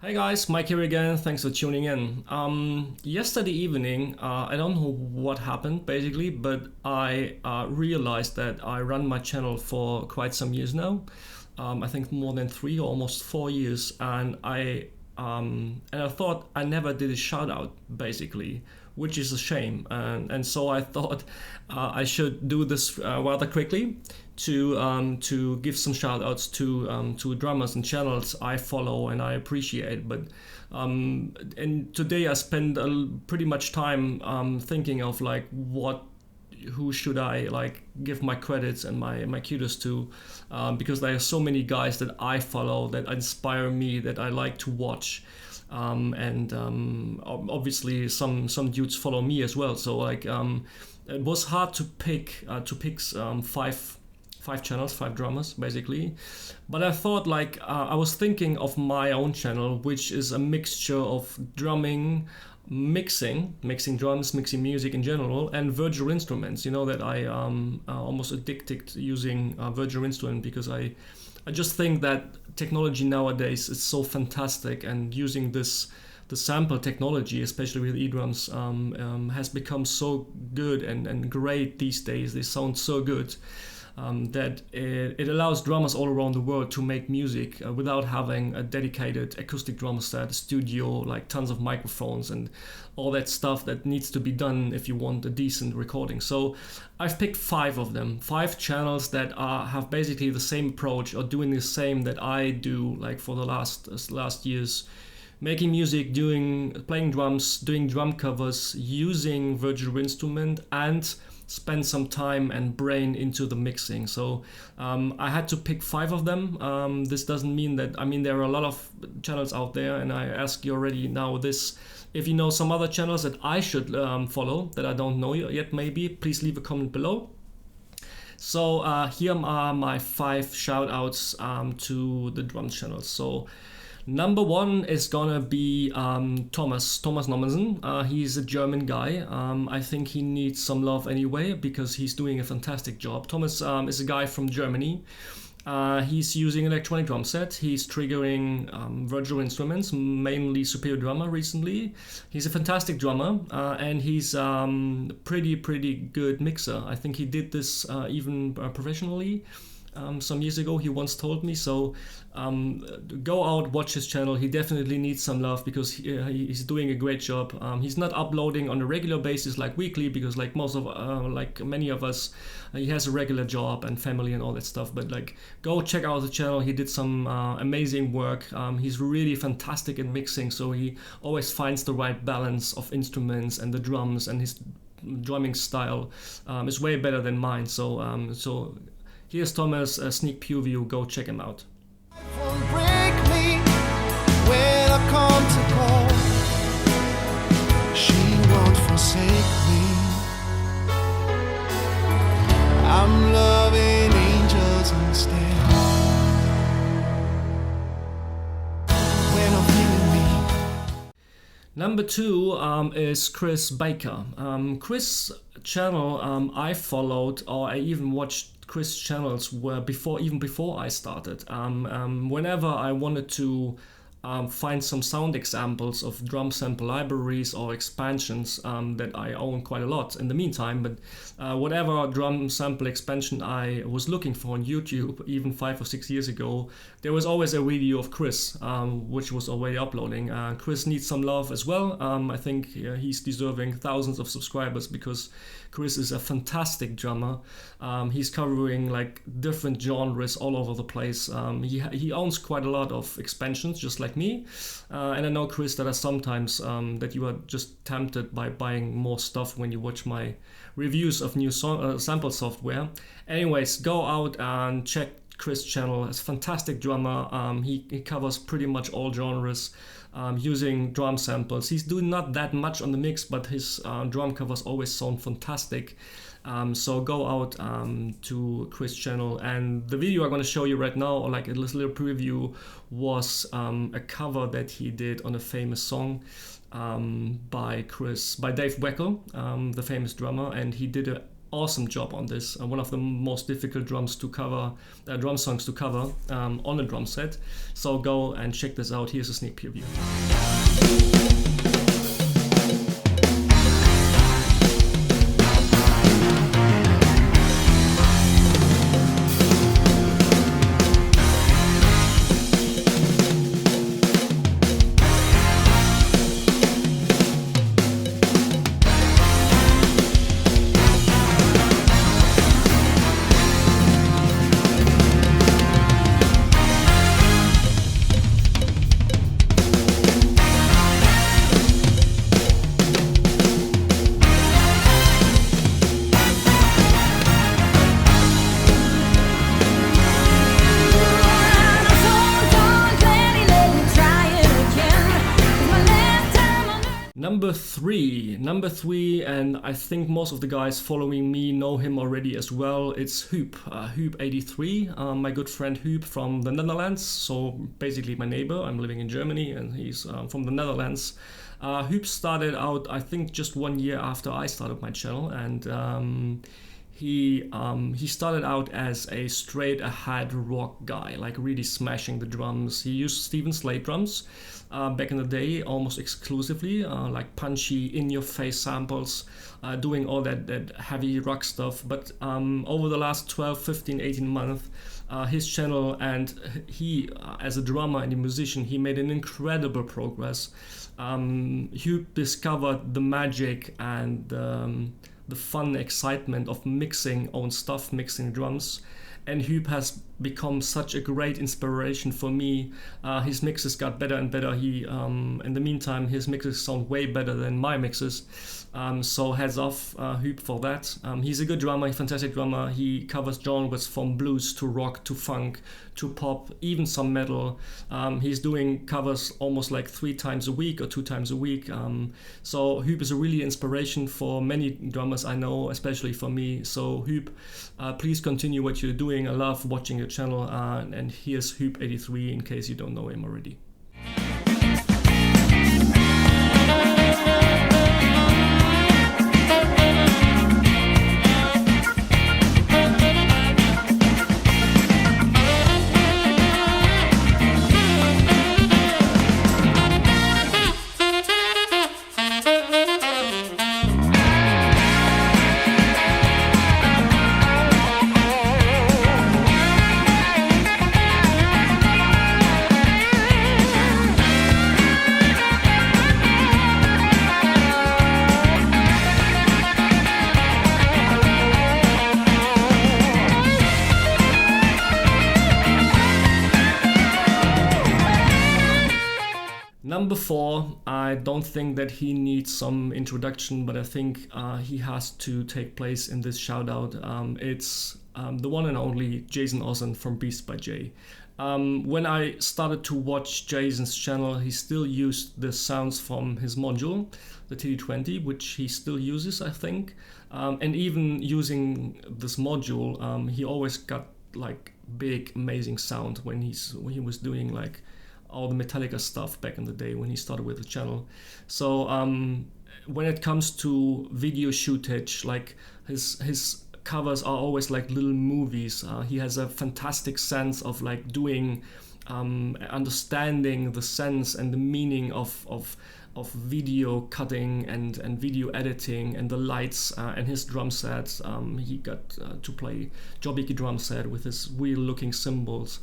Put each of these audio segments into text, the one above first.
Hey guys, Mike here again. Thanks for tuning in. Yesterday evening, I don't know what happened basically, but I realized that I run my channel for quite some years now. I think more than 3 or almost 4 years, and I thought I never did a shout out basically, which is a shame. And so I thought I should do this rather quickly to give some shout outs to drummers and channels I follow and I appreciate. But and today I spent pretty much time thinking of like who should I like give my credits and my kudos to, because there are so many guys that I follow that inspire me that I like to watch. And obviously some dudes follow me as well. So like it was hard to pick five channels, five drummers basically. But I thought I was thinking of my own channel, which is a mixture of drumming, mixing drums, mixing music in general, and virtual instruments. You know that I almost addicted to using virtual instrument because I just think that technology nowadays is so fantastic, and using the sample technology, especially with eDrums, has become so good and great these days. They sound so good that it allows drummers all around the world to make music without having a dedicated acoustic drum set, studio, like tons of microphones and all that stuff that needs to be done if you want a decent recording. So I've picked 5 of them, 5 channels that have basically the same approach or doing the same that I do, like for the last years, making music, playing drums, doing drum covers, using virtual instrument, and spend some time and brain into the mixing. So I had to pick 5 of them. This doesn't mean that, there are a lot of channels out there, and I ask you already now this, if you know some other channels that I should follow that I don't know yet, maybe please leave a comment below. So here are my 5 shout outs to the drum channels. So number 1 is gonna be Thomas Nommensen. He's a German guy. I think he needs some love anyway because he's doing a fantastic job. Thomas is a guy from Germany. He's using electronic drum set. He's triggering virtual instruments, mainly Superior Drummer recently. He's a fantastic drummer, and he's pretty good mixer. I think he did this even professionally. Some years ago, he once told me. So go out, watch his channel. He definitely needs some love because he's doing a great job. He's not uploading on a regular basis like weekly because like many of us, he has a regular job and family and all that stuff. But like go check out the channel. He did some amazing work. He's really fantastic in mixing. So he always finds the right balance of instruments and the drums, and his drumming style is way better than mine. So here's Thomas, a sneak preview. Go check him out. Won't break me when I come to call. She won't forsake me. I'm loving angels instead. When I'm feeling me. Number 2 is Chris Baker. Chris' channel I followed, or I even watched Chris channels were even before I started. Whenever I wanted to find some sound examples of drum sample libraries or expansions that I own quite a lot in the meantime, but whatever drum sample expansion I was looking for on YouTube, even 5 or 6 years ago, there was always a video of Chris, which was already uploading. Chris needs some love as well. I think he's deserving thousands of subscribers because Chris is a fantastic drummer. He's covering like different genres all over the place. He owns quite a lot of expansions, just like me. And I know, Chris, that are sometimes that you are just tempted by buying more stuff when you watch my reviews of new sample software. Anyways, go out and check Chris' channel. He's a fantastic drummer. He covers pretty much all genres using drum samples. He's doing not that much on the mix, but his drum covers always sound fantastic. So go out to Chris' channel, and the video I'm going to show you right now, or like a little preview, was a cover that he did on a famous song by Dave Weckl, the famous drummer, and he did a awesome job on this. One of the most difficult drum songs to cover on a drum set. So go and check this out. Here's a sneak preview. Number three, and I think most of the guys following me know him already as well. It's Hoop, Hoop83, my good friend Hoop from the Netherlands. So basically my neighbor. I'm living in Germany and he's from the Netherlands. Hoop started out, I think, just 1 year after I started my channel, and he started out as a straight ahead rock guy, like really smashing the drums. He used Steven Slade drums back in the day, almost exclusively, like punchy, in-your-face samples, doing all that heavy rock stuff. But over the last 12, 15, 18 months, his channel and he, as a drummer and a musician, he made an incredible progress. He discovered the magic and the fun excitement of mixing own stuff, mixing drums. And Hoop has become such a great inspiration for me. His mixes got better and better. In the meantime, his mixes sound way better than my mixes. So heads off Hoop for that. He's a good drummer, a fantastic drummer. He covers genres from blues to rock to funk to pop, even some metal. He's doing covers almost like 3 times a week or 2 times a week. So Hoop is a really inspiration for many drummers I know, especially for me. So Hoop, please continue what you're doing. I love watching your channel, and here's Hoop83 in case you don't know him already. Number 4, I don't think that he needs some introduction, but I think he has to take place in this shoutout. It's the one and only Jason Ozon from Beast by Jay. When I started to watch Jason's channel, he still used the sounds from his module, the TD20, which he still uses, I think. And even using this module, he always got like big, amazing sound when he was doing like all the Metallica stuff back in the day when he started with the channel. So when it comes to video shootage, like his covers are always like little movies. He has a fantastic sense of like doing, understanding the sense and the meaning of video cutting and video editing and the lights and his drum sets. He got to play Jobiki drum set with his real looking cymbals.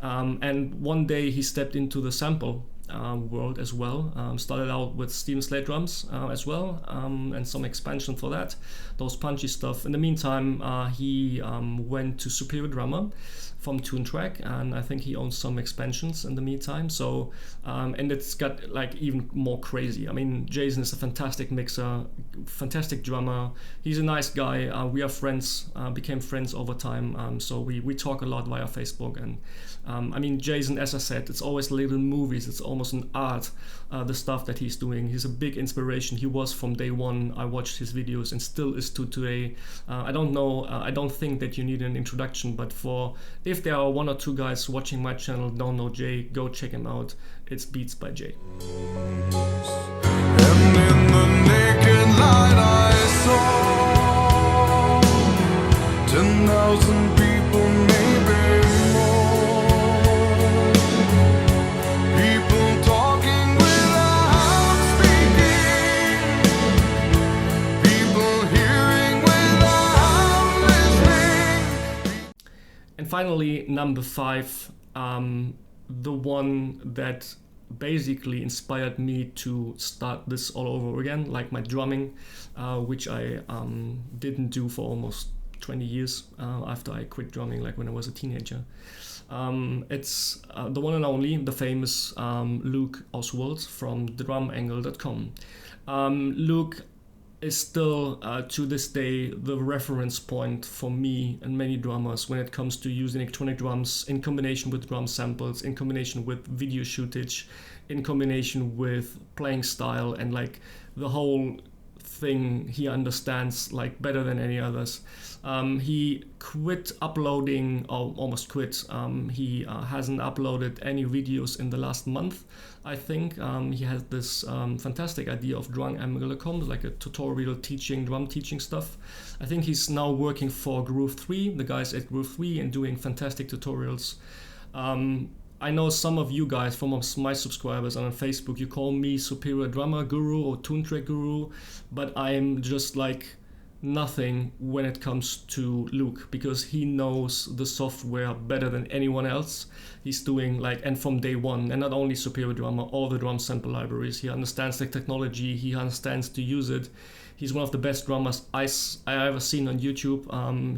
And one day he stepped into the sample world as well. Started out with Steven Slade drums as well, and some expansion for that, those punchy stuff. In the meantime, he went to Superior Drummer from Toontrack, and I think he owns some expansions in the meantime. So and it's got like even more crazy. I mean, Jason is a fantastic mixer, fantastic drummer. He's a nice guy. We are friends, became friends over time. So we talk a lot via Facebook. And I mean, Jason, as I said, it's always little movies. It's almost an art, the stuff that he's doing. He's a big inspiration. He was from day one. I watched his videos and still is to today. I don't know, I don't think that you need an introduction, but if there are 1 or 2 guys watching my channel don't know Jay, go check him out. It's Beats by Jay. And in the naked light I saw 10,000 people, maybe more. People talking without speaking. People hearing without listening. And finally, number 5, the one that basically inspired me to start this all over again, like my drumming, which I didn't do for almost 20 years after I quit drumming, like when I was a teenager. It's the one and only, the famous Luke Oswald from drumangle.com. Luke is still to this day the reference point for me and many drummers when it comes to using electronic drums in combination with drum samples, in combination with video shootage, in combination with playing style, and like the whole thing he understands like better than any others. He quit uploading, or almost quit. He hasn't uploaded any videos in the last month, I think. He has this fantastic idea of drumangle.com, like a tutorial teaching, drum teaching stuff. I think he's now working for Groove 3, the guys at Groove 3, and doing fantastic tutorials. I know some of you guys, from my subscribers on Facebook, you call me Superior Drummer Guru or Tune Track Guru, but I'm just like nothing when it comes to Luke, because he knows the software better than anyone else. He's doing like, and from day one, and not only Superior Drummer, all the drum sample libraries. He understands the technology, he understands to use it. He's one of the best drummers I ever seen on YouTube.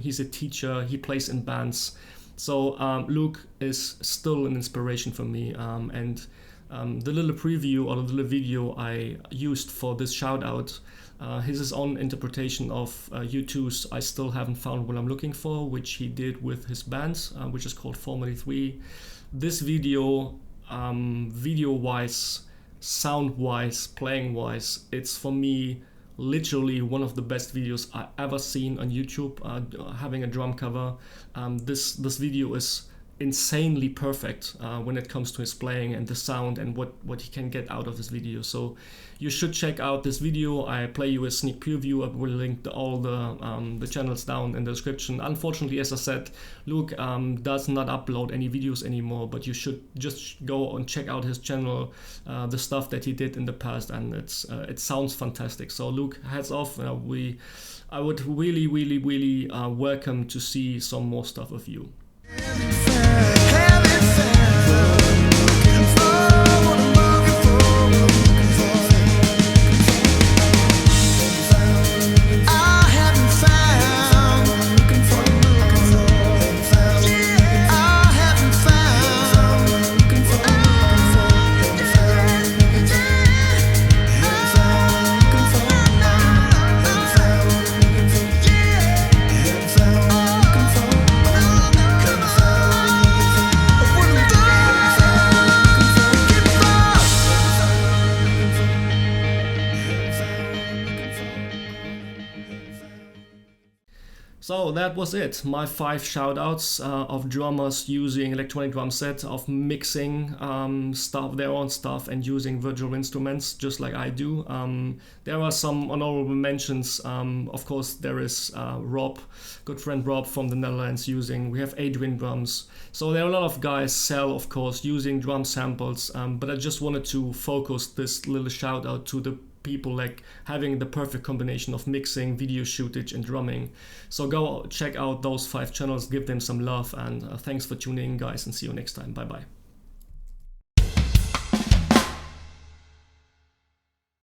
He's a teacher, he plays in bands. So Luke is still an inspiration for me, and the little preview or the little video I used for this shout out, his own interpretation of U2's I Still Haven't Found What I'm Looking For, which he did with his bands, which is called Formally 3. This video, video-wise, sound-wise, playing-wise, it's for me literally one of the best videos I ever seen on YouTube, having a drum cover. This video is insanely perfect when it comes to his playing and the sound and what he can get out of this video. So you should check out this video. I play you a sneak preview. I will link all the channels down in the description. Unfortunately, as I said, Luke does not upload any videos anymore, but you should just go and check out his channel, the stuff that he did in the past, and it sounds fantastic. So Luke, hats off. I would really welcome to see some more stuff of you. So that was it, my 5 shoutouts of drummers using electronic drum set, of mixing their own stuff and using virtual instruments just like I do. There are some honorable mentions. Of course, there is Rob, good friend Rob from the Netherlands using, we have Adrian drums. So there are a lot of guys, Cell of course, using drum samples, but I just wanted to focus this little shout out to the people like having the perfect combination of mixing, video shootage and drumming. So go check out those 5 channels, give them some love, and thanks for tuning in guys, and see you next time. Bye bye.